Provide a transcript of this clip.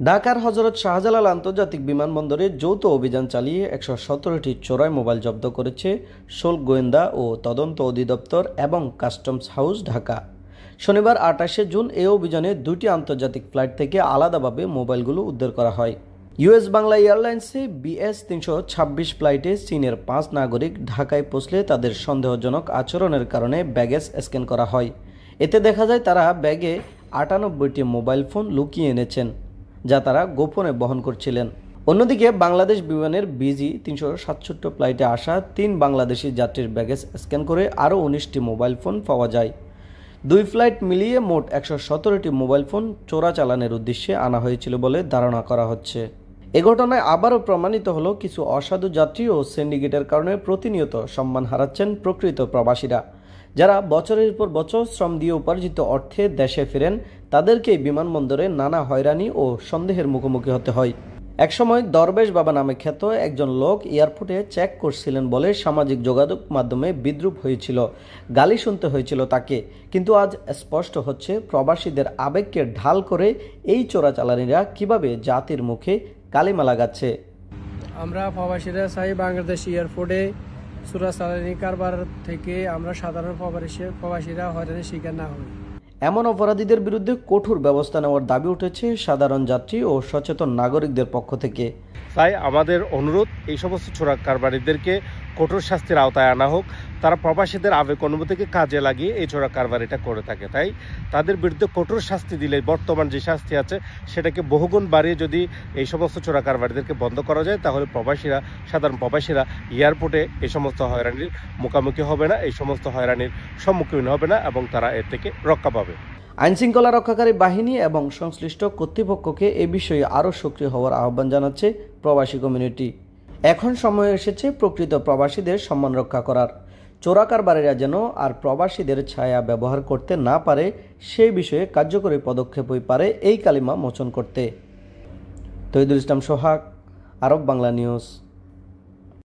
ঢাকার হজরত শাহজালাল আন্তর্জাতিক বিমানবন্দরে যৌথ অভিযান চালিয়ে ১১৭টি চোরাই মোবাইল জব্দ করেছে শুল্ক গোয়েন্দা ও তদন্ত অধিদপ্তর এবং কাস্টমস হাউস ঢাকা। শনিবার ২৮শে জুন এই অভিযানে ২টি আন্তর্জাতিক ফ্লাইট থেকে আলাদাভাবে মোবাইলগুলো উদ্ধার করা হয়। ইউএস বাংলা এয়ারলাইন্সে BS-326 ফ্লাইটে চীনের ৫ নাগরিক ঢাকায় পৌঁছলে তাদের সন্দেহজনক আচরণের কারণে ব্যাগেজ স্ক্যান করা হয়। এতে দেখা যায় তারা ব্যাগে ৯৮টি মোবাইল ফোন লুকিয়ে এনেছেন, যা তারা গোপনে বহন করছিলেন। অন্যদিকে বাংলাদেশ বিমানের BG-367 ফ্লাইটে আসা ৩ বাংলাদেশি যাত্রীর ব্যাগেজ স্ক্যান করে আরও ১৯টি মোবাইল ফোন পাওয়া যায়। ২ ফ্লাইট মিলিয়ে মোট ১১৭টি মোবাইল ফোন চোরাচালানের উদ্দেশ্যে আনা হয়েছিল বলে ধারণা করা হচ্ছে। এ ঘটনায় আবারও প্রমাণিত হলো কিছু অসাধু যাত্রী ও সিন্ডিকেটের কারণে প্রতিনিয়ত সম্মান হারাচ্ছেন প্রকৃত প্রবাসীরা, যারা বছরের পর বছর শ্রম দিয়ে উপার্জিত অর্থে দেশে ফেরেন। তাদেরকে বিমানবন্দরে নানা হয়রানি ও সন্দেহের মুখোমুখি হতে হয়। একসময় দরবেশ বাবা নামে খ্যাত একজন লোক এয়ারপোর্টে চেক করছিলেন বলে সামাজিক যোগাযোগ মাধ্যমে বিদ্রূপ হয়েছিল, গালি শুনতে হয়েছিল তাকে। কিন্তু আজ স্পষ্ট হচ্ছে প্রবাসীদের আবেগকে ঢাল করে এই চোরাচালানিরা কিভাবে জাতির মুখে কালিমা লাগাচ্ছে। আমরা প্রবাসীরা চাই বাংলাদেশ এয়ারপোর্টে চোরাচালানি কারবার থেকে আমরা সাধারণ প্রবাসীরা হয়রানির শিকার না হই। এমন অপরাধীদের বিরুদ্ধে কঠোর ব্যবস্থা নেওয়ার দাবি উঠেছে সাধারণ যাত্রী ও সচেতন নাগরিকদের পক্ষ থেকে। তাই আমাদের অনুরোধ, এই সমস্ত চোরা কারবারিদেরকে কঠোর শাস্তির আওতায় আনা হোক। তারা প্রবাসীদের আবেগ অনুভূতিকে কাজে লাগিয়ে এই চোরা কারবারিটা করে থাকে। তাই তাদের বিরুদ্ধে কঠোর শাস্তি দিলে বর্তমান যে শাস্তি আছে সেটাকে বহুগুণ বাড়িয়ে যদি এই সমস্ত চোরা কারবারিদেরকে বন্ধ করা যায়, তাহলে সাধারণ প্রবাসীরা এয়ারপোর্টে এই সমস্ত হয়রানির মুখোমুখি হবে না, এই সমস্ত হয়রানির সম্মুখীন হবে না এবং তারা এর থেকে রক্ষা পাবে। আইনশৃঙ্খলা রক্ষাকারী বাহিনী এবং সংশ্লিষ্ট কর্তৃপক্ষকে এ বিষয়ে আরও সক্রিয় হওয়ার আহ্বান জানাচ্ছে প্রবাসী কমিউনিটি। এখন সময় এসেছে প্রকৃত প্রবাসীদের সম্মান রক্ষা করার। চোরা কারবারিরা যেন আর প্রবাসীদের ছায়া ব্যবহার করতে না পারে, সেই বিষয়ে কার্যকরী পদক্ষেপ হয়ে পারে এই কালিমা মোচন করতে। তহিদুল ইসলাম সোহাগ, আরব বাংলা নিউজ।